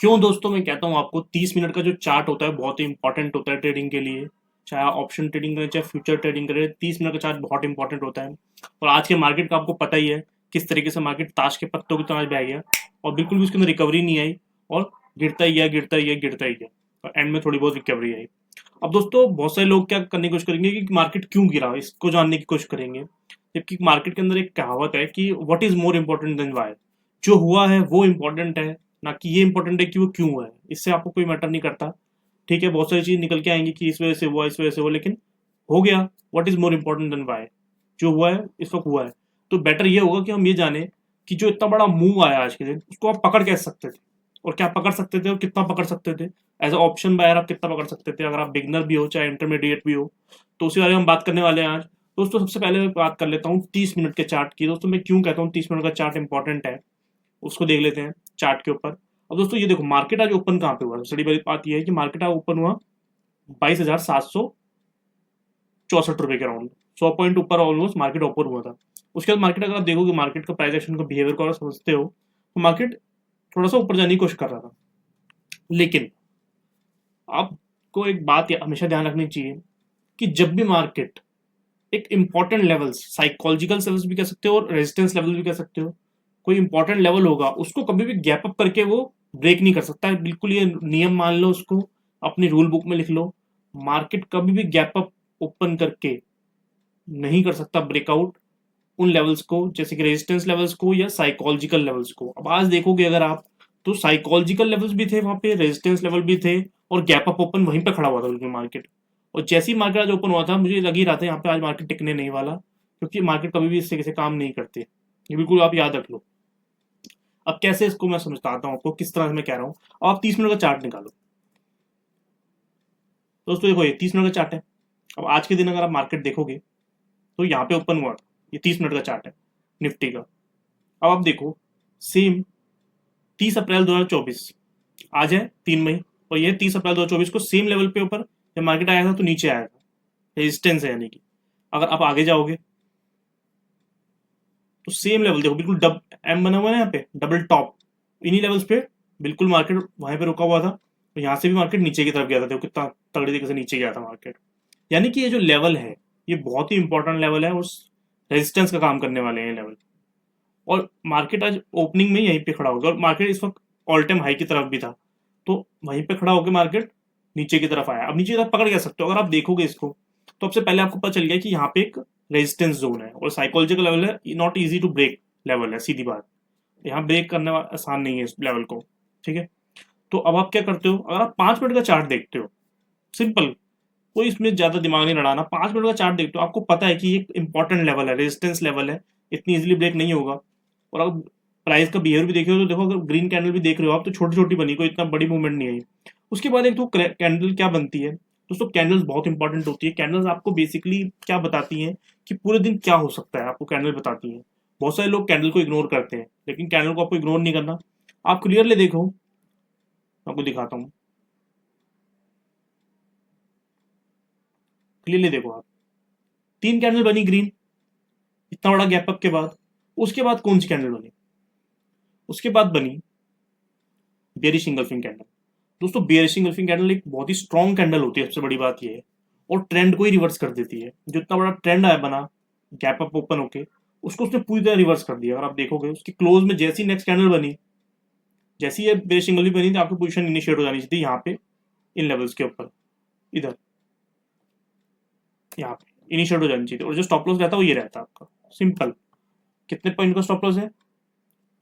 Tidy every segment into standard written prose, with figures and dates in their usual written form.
क्यों दोस्तों मैं कहता हूँ आपको 30 मिनट का जो चार्ट होता है बहुत ही इंपॉर्टेंट होता है ट्रेडिंग के लिए। चाहे आप ऑप्शन ट्रेडिंग करें चाहे फ्यूचर ट्रेडिंग करें, 30 मिनट का चार्ट बहुत इंपॉर्टेंट होता है। और आज के मार्केट का आपको पता ही है किस तरीके से मार्केट ताश के पत्तों की तरह बह गया और बिल्कुल भी उसके अंदर रिकवरी नहीं आई और गिरता ही गया गिरता ही गया गिरता ही गया और एंड में थोड़ी बहुत रिकवरी आई। अब दोस्तों बहुत सारे लोग क्या करने की कोशिश करेंगे कि मार्केट क्यों गिरा इसको जानने की कोशिश करेंगे, जबकि मार्केट के अंदर एक कहावत है कि what is more important than why. जो हुआ है वो इम्पोर्टेंट है, ना कि ये इम्पोर्टेंट है कि वो क्यों हुआ है। इससे आपको कोई मैटर नहीं करता। ठीक है, बहुत सारी चीज निकल के आएंगी कि इस वजह से हुआ इस वजह से हुआ, लेकिन हो गया। What is more important than why. जो हुआ है इस वक्त हुआ है। तो बेटर ये होगा कि हम ये जाने कि जो इतना बड़ा मूव आया आज के दिन उसको आप पकड़ कैसे सकते थे और क्या पकड़ सकते थे और कितना पकड़ सकते थे। एज अ ऑप्शन बायर आप कितना पकड़ सकते थे अगर आप बिगनर भी हो चाहे इंटरमीडिएट भी हो। तो उसी बारे में हम बात करने वाले हैं आज। दोस्तों सबसे पहले मैं बात कर लेता हूँ 30 मिनट के चार्ट की। दोस्तों मैं क्यों कहता हूँ 30 मिनट का चार्ट इंपॉर्टेंट है, उसको देख लेते हैं चार्ट के ऊपर। अब दोस्तों ये देखो मार्केट आज ओपन कहाँ पे हुआ, सबसे बड़ी बात ये है कि मार्केट आज ओपन हुआ 22,764 रुपए के राउंड, 100 पॉइंट ऊपर ऑलमोस्ट मार्केट ओपन हुआ था। उसके बाद मार्केट अगर आप देखोगे मार्केट का प्राइस एक्शन का बिहेवियर को अगर समझते हो तो मार्केट थोड़ा सा ऊपर जाने की कोशिश कर रहा था। लेकिन आपको एक बात हमेशा ध्यान रखनी चाहिए कि जब भी मार्केट एक इंपॉर्टेंट लेवल्स, साइकोलॉजिकल लेवल्स भी कह सकते हो और रेजिस्टेंस लेवल भी कह सकते हो, कोई इंपॉर्टेंट लेवल होगा उसको कभी भी गैप अप करके वो ब्रेक नहीं कर सकता है। बिल्कुल ये नियम मान लो, उसको अपनी रूल बुक में लिख लो। मार्केट कभी भी गैप अप ओपन करके नहीं कर सकता ब्रेकआउट उन लेवल्स को, जैसे कि रेजिस्टेंस लेवल्स को या साइकोलॉजिकल लेवल्स को। अब आज देखोगे अगर आप तो साइकोलॉजिकल लेवल्स भी थे वहां पे, रेजिस्टेंस लेवल भी थे और गैप अप ओपन वहीं पे खड़ा हुआ था बिल्कुल मार्केट। और जैसे ही मार्केट आज ओपन हुआ था मुझे लग ही रहा था यहाँ पे आज मार्केट टिकने नहीं वाला, क्योंकि मार्केट कभी भी इससे किसी काम नहीं करते। ये बिल्कुल आप याद रख लो। अब कैसे इसको मैं समझाता हूँ आपको किस तरह से मैं कह रहा हूँ। अब आप 30 मिनट का चार्ट निकालो। दोस्तों देखो ये 30 मिनट का चार्ट है। अब आज के दिन अगर आप मार्केट देखोगे तो यहाँ पे ओपन हुआ था, ये 30 मिनट का चार्ट है निफ्टी का। अब आप देखो सेम 30 अप्रैल 2024, आज है 3 मई, और ये 30 अप्रैल 2024 को सेम लेवल पे ऊपर जब मार्केट आया था तो नीचे आया था, रेजिस्टेंस है यानी कि। अगर आप आगे जाओगे तो सेम लेवल देखो, बिल्कुल डब एम बना हुआ है यहाँ पे, डबल टॉप। इन्हीं लेवल्स पे बिल्कुल मार्केट वहां पे रुका हुआ था और यहाँ से भी मार्केट नीचे की तरफ गया था। देखो कितना तगड़ी तरीके से नीचे गया था मार्केट। यानी कि ये जो लेवल है ये बहुत ही इंपॉर्टेंट लेवल है, उस रेजिस्टेंस का काम करने वाले हैं लेवल। और मार्केट आज ओपनिंग में यहीं पे खड़ा होगा और मार्केट इस वक्त ऑल टाइम हाई की तरफ भी था, तो वहीं पे खड़ा होकर मार्केट नीचे की तरफ आया। अब नीचे की तरफ पकड़ कह सकते हो अगर आप देखोगे इसको, तो सबसे पहले आपको पता चल गया कि यहाँ पे एक रेजिस्टेंस जोन है और साइकोलॉजिकल लेवल है, not easy to break level है, सीधी बात। यहाँ ब्रेक करना आसान नहीं है इस लेवल को। ठीक है, तो अब आप क्या करते हो, अगर आप 5 मिनट का चार्ट देखते हो, सिंपल, कोई इसमें ज्यादा दिमाग नहीं लड़ाना, 5 मिनट का चार्ट देखते हो आपको पता है कि ये इंपॉर्टेंट लेवल है, रेजिस्टेंस लेवल है, इतनी इजिली ब्रेक नहीं होगा। और अगर प्राइस का बिहेवियर भी देखे हो तो देखो, अगर ग्रीन कैंडल भी देख रहे हो आप तो छोटी छोटी बनी, कोई इतना बड़ी मूवमेंट नहीं आई। उसके बाद एक तो कैंडल क्या बनती है दोस्तों, कैंडल्स बहुत इंपॉर्टेंट होती है। कैंडल्स आपको बेसिकली क्या बताती हैं कि पूरे दिन क्या हो सकता है, आपको कैंडल बताती है। बहुत सारे लोग कैंडल को इग्नोर करते हैं, लेकिन कैंडल को आपको इग्नोर नहीं करना। आप क्लियरली देखो, आपको दिखाता हूँ, क्लियरली देखो आप, 3 कैंडल बनी ग्रीन, इतना बड़ा गैप अप के बाद। उसके बाद कौन सी कैंडल बनी, उसके बाद बनी बेरिश इंगल्फिंग कैंडल। दोस्तों बेरिश इंगल्फिंग कैंडल एक बहुत ही स्ट्रॉन्ग कैंडल होती है, सबसे बड़ी बात यह है, और ट्रेंड को ही रिवर्स कर देती है। जो इतना बड़ा ट्रेंड आया बना गैप अप ओपन होके, उसको उसने पूरी तरह रिवर्स कर दिया। अगर आप देखोगे उसकी क्लोज में जैसी नेक्स्ट कैंडल बनी, जैसी ये बेरिश इंगल्फिंग बनी, तो आपकी पोजीशन इनिशिएट हो जानी चाहिए यहाँ पे, इन लेवल्स के ऊपर, इधर, यहाँ पे इनिशिएट हो जानी चाहिए। और जो स्टॉप लॉस रहता है वो ये रहता है आपका, सिंपल। कितने पॉइंट का स्टॉप लॉस है,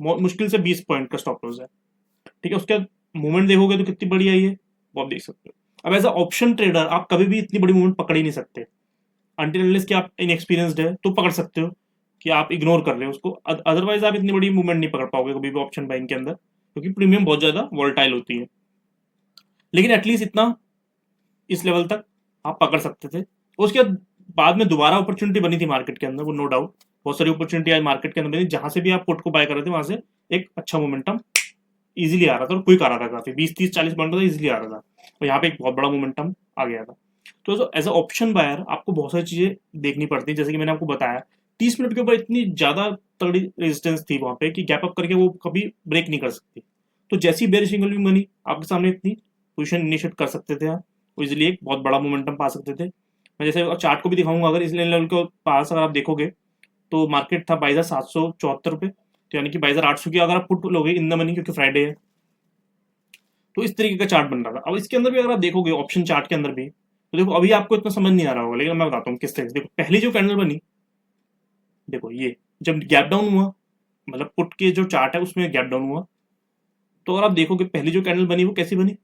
मुश्किल से 20 पॉइंट का स्टॉप लॉस है। ठीक है, उसके बाद मूवमेंट देखोगे तो कितनी बड़ी आई है वो आप देख सकते हो। अब एज अ ऑप्शन ट्रेडर आप कभी भी इतनी बड़ी मूवमेंट पकड़ ही नहीं सकते, अनटिल अनलेस कि आप इनएक्सपीरियंसड है तो पकड़ सकते हो कि आप इग्नोर कर रहे हो उसको। अदरवाइज आप इतनी बड़ी मूवमेंट नहीं पकड़ पाओगे कभी भी ऑप्शन बाइंग के अंदर, क्योंकि प्रीमियम बहुत ज्यादा वॉल्टाइल होती है। लेकिन एटलीस्ट इतना, इस लेवल तक आप पकड़ सकते थे। उसके बाद में दोबारा अपॉर्चुनिटी बनी थी मार्केट के अंदर, वो नो डाउट बहुत सारी अपॉर्चुनिटी आज मार्केट के अंदर बनी, जहां से भी आप पुट को बाय कर रहे थे वहां से एक अच्छा मोमेंटम इजीली आ रहा था और क्विक आ रहा था, काफी 20 30 40 पॉइंट का इजीली आ रहा था। और यहाँ पे एक बहुत बड़ा मोमेंटम आ गया था। तो एज अ ऑप्शन बायर आपको बहुत सारी चीजें देखनी पड़ती है, जैसे कि मैंने आपको बताया 30 मिनट के ऊपर इतनी ज्यादा तगड़ी रेजिस्टेंस थी वहां पे कि गैप अप करके वो कभी ब्रेक नहीं कर सकती। तो जैसी बेरिश सिग्नल बनी आपके सामने इतनी पोजीशन इनिशिएट कर सकते थे आप, तो इजीली एक बहुत बड़ा मोमेंटम पा सकते थे। मैं जैसे चार्ट को भी दिखाऊंगा, अगर इस लेवल के पास अगर आप देखोगे तो मार्केट था 22,774 रुपये, तो यानी कि 22,800 की अगर आप पुट लोगे इन द मनी, क्योंकि फ्राइडे है, तो इस तरीके का चार्ट बन रहा था। अब इसके अंदर भी अगर आप देखोगे ऑप्शन चार्ट के अंदर भी, तो देखो अभी आपको इतना समझ नहीं आ रहा होगा, लेकिन मैं बताता हूँ किस तरह से। देखो पहली जो कैंडल बनी, देखो ये जब गैप डाउन हुआ, मतलब पुट के जो चार्ट है उसमें गैप डाउन हुआ, तो अगर आप देखोगे पहली जो कैंडल बनी वो कैसी बनी,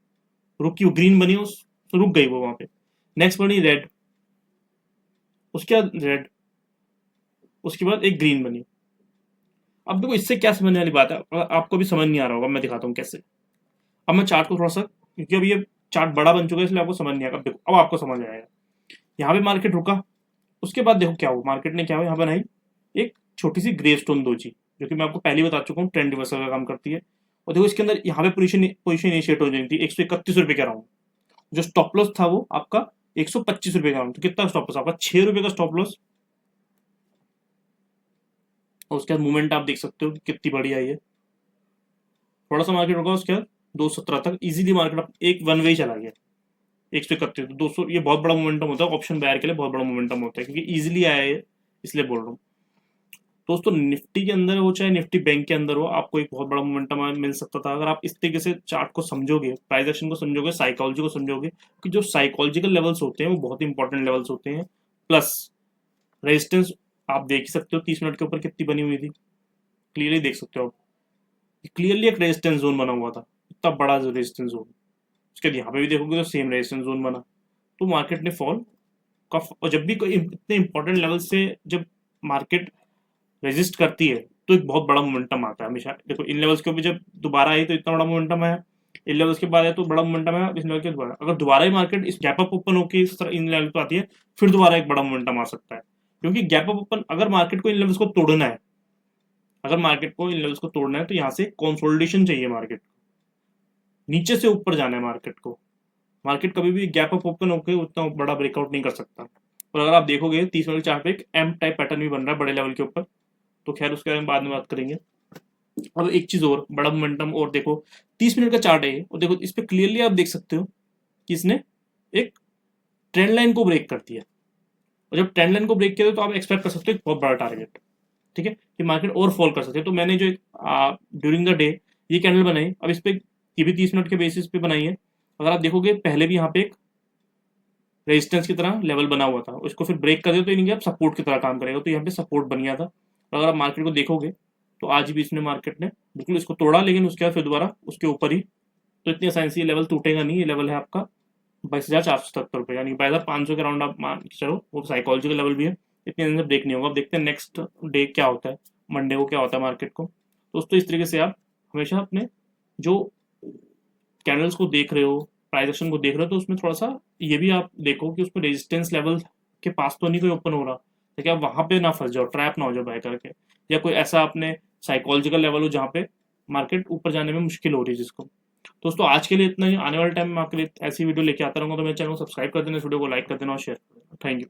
रुकी, वो ग्रीन बनी, उस तो रुक गई वो वहां पे। नेक्स्ट बनी रेड, उसके बाद रेड, उसके बाद एक ग्रीन बनी। अब देखो इससे क्या समझने वाली बात है, आपको भी समझ नहीं आ रहा होगा, मैं दिखाता हूँ कैसे। अब मैं चार्ट को थोड़ा सा, क्योंकि अभी ये चार्ट बड़ा बन चुका है इसलिए आपको समझ नहीं आएगा। देखो अब आपको समझ आएगा। यहाँ पे मार्केट रुका, उसके बाद देखो क्या हुआ, मार्केट ने क्या हुआ, यहाँ बनाई एक छोटी सी ग्रे स्टोन दोजी, जो कि मैं आपको पहले बता चुका हूँ ट्रेंड रिवर्सल का काम करती है। और देखो इसके अंदर यहाँ पे पोजीशन इनिशिएट हो जाती थी 131 रुपए के अराउंड। जो स्टॉप लॉस था वो आपका 125 रुपए का अराउंड। तो कितना स्टॉप लॉस आपका, 6 रुपए का स्टॉप लॉस। और उसके बाद मूवमेंट आप देख सकते हो कि कितनी बड़ी आई है। थोड़ा सा मार्केट रुका, उसके बाद 217 तक इजीली मार्केट एक वन वे चला गया, 131 200। ये बहुत बड़ा मोमेंटम होता है ऑप्शन बायर के लिए, बहुत बड़ा मोमेंटम होता है, क्योंकि इजीली आया है, इसलिए बोल रहा हूँ। दोस्तों निफ्टी के अंदर हो चाहे निफ्टी बैंक के अंदर हो, आपको एक बहुत बड़ा मोमेंटम मिल सकता था अगर आप इस तरीके से चार्ट को समझोगे, प्राइस एक्शन को समझोगे, साइकोलॉजी को समझोगे। कि जो साइकोलॉजिकल लेवल्स होते हैं वो बहुत इंपॉर्टेंट लेवल्स होते हैं। प्लस रेजिस्टेंस आप देख सकते हो 30 मिनट के ऊपर कितनी बनी हुई थी, क्लियरली देख सकते हो आप। क्लियरली एक रेजिस्टेंस जोन बना हुआ था, इतना बड़ा रेजिस्टेंस जोन। उसके बाद यहाँ पे भी देखोगे तो सेम रेजिस्टेंस जोन बना। तो मार्केट ने फॉल का, और जब भी कोई इतने इंपॉर्टेंट लेवल से जब मार्केट रेजिस्ट करती है तो एक बहुत बड़ा मोमेंटम आता है हमेशा। देखो इन लेवल्स के ऊपर जब दोबारा आई तो इतना बड़ा मोमेंटम आया, इन लेवल्स के बाद आया तो बड़ा मोमेंटम आया, इस लेवल के दोबारा अगर दोबारा ही मार्केट इस गैप अप ओपन होकर इस तरह इन लेवल पर आती है, फिर दोबारा एक बड़ा मोमेंटम आ सकता है। क्योंकि गैप अप ओपन, अगर मार्केट को इन लेवल्स को तोड़ना है, अगर मार्केट को इन लेवल्स को तोड़ना है तो यहाँ से कंसोलिडेशन चाहिए मार्केट को, नीचे से ऊपर जाना है मार्केट को। मार्केट कभी भी गैप अप ओपन होकर उतना बड़ा ब्रेकआउट नहीं कर सकता। और अगर आप देखोगे 30 मिनट चार्ट पे एक एम टाइप पैटर्न भी बन रहा है बड़े लेवल के ऊपर, तो खैर उसके बारे में बाद में बात करेंगे। अब एक चीज और, बड़ा मोमेंटम और देखो 30 मिनट का चार्ट है और देखो इस पे क्लियरली आप देख सकते हो कि इसने एक ट्रेंड लाइन को ब्रेक कर दिया। और जब ट्रेंड लाइन को ब्रेक किया तो आप एक्सपेक्ट कर सकते हो एक बहुत बड़ा टारगेट, ठीक है, कि मार्केट और फॉल कर सकते हैं। तो मैंने जो ड्यूरिंग द डे ये कैंडल बनाई, अब इस पे ये भी 30 मिनट के बेसिस पे बनाई है। अगर आप देखोगे पहले भी यहाँ पे एक रेजिस्टेंस की तरह लेवल बना हुआ था, उसको फिर ब्रेक कर दिया तो यानी कि आप सपोर्ट की तरह काम करेगा, तो यहाँ पे सपोर्ट बन गया था। और अगर आप मार्केट को देखोगे तो आज भी इसने मार्केट ने बिल्कुल इसको तोड़ा, लेकिन उसके बाद फिर दोबारा उसके ऊपर ही। तो इतनी आसानी से ये लेवल टूटेगा नहीं, ये लेवल है आपका 22,477 रुपये, यानी 22,500 के राउंड आप मान के चलो, वो साइकोलॉजिकल लेवल भी है, इतनी देर से ब्रेक नहीं होगा। अब देखते हैं नेक्स्ट डे क्या होता है, मंडे को क्या होता है मार्केट को। दोस्तों इस तरीके से आप हमेशा अपने जो कैंडल्स को देख रहे हो, प्राइस एक्शन को देख रहे हो, तो उसमें थोड़ा सा ये भी आप देखो कि उसमें रेजिस्टेंस लेवल के पास तो नहीं कोई ओपन हो रहा, ताकि आप वहां पे ना फंस जाओ, ट्रैप ना हो जाओ बाय करके, या कोई ऐसा अपने साइकोलॉजिकल लेवल हो जहाँ पे मार्केट ऊपर जाने में मुश्किल हो रही है जिसको। दोस्तों आज के लिए इतना ही, आने वाले टाइम में आपके लिए ऐसी वीडियो लेके आता रहूंगा, तो मेरे चैनल को सब्सक्राइब कर देना, इस वीडियो को लाइक कर देना और शेयर कर देना। Thank you.